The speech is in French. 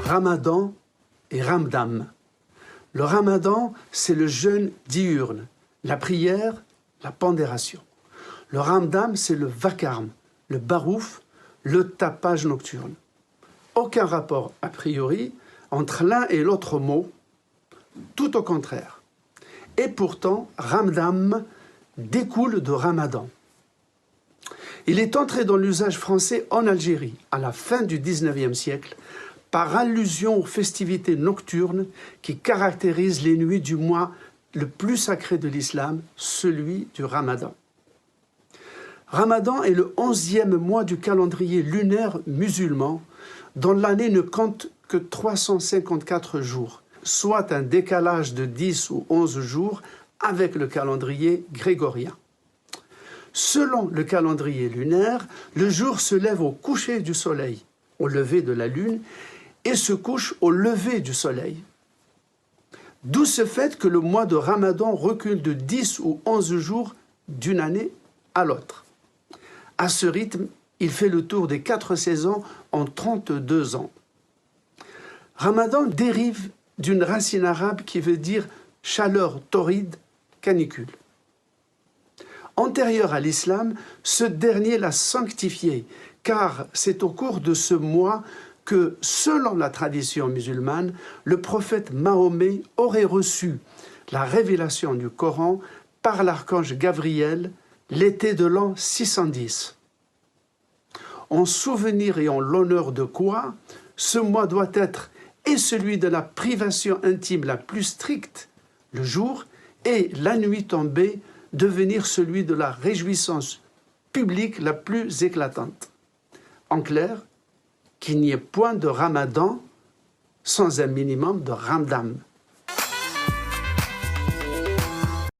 Ramadan et Ramdam. Le Ramadan, c'est le jeûne diurne, la prière, la pondération. Le Ramdam, c'est le vacarme, le barouf, le tapage nocturne. Aucun rapport, a priori, entre l'un et l'autre mot, tout au contraire. Et pourtant, Ramdam découle de Ramadan. Il est entré dans l'usage français en Algérie, à la fin du XIXe siècle, par allusion aux festivités nocturnes qui caractérisent les nuits du mois le plus sacré de l'islam, celui du Ramadan. Ramadan est le 11e mois du calendrier lunaire musulman, dont l'année ne compte que 354 jours, soit un décalage de 10 ou 11 jours avec le calendrier grégorien. Selon le calendrier lunaire, le jour se lève au coucher du soleil, au lever de la lune, et se couche au lever du soleil. D'où ce fait que le mois de Ramadan recule de 10 ou 11 jours d'une année à l'autre. À ce rythme, il fait le tour des 4 saisons en 32 ans. Ramadan dérive d'une racine arabe qui veut dire chaleur torride, canicule. Antérieur à l'islam, ce dernier l'a sanctifié, car c'est au cours de ce mois que, selon la tradition musulmane, le prophète Mahomet aurait reçu la révélation du Coran par l'archange Gabriel l'été de l'an 610. En souvenir et en l'honneur de quoi, ce mois doit être et celui de la privation intime la plus stricte, le jour, et la nuit tombée, devenir celui de la réjouissance publique la plus éclatante. En clair, qu'il n'y ait point de Ramadan sans un minimum de Ramdam.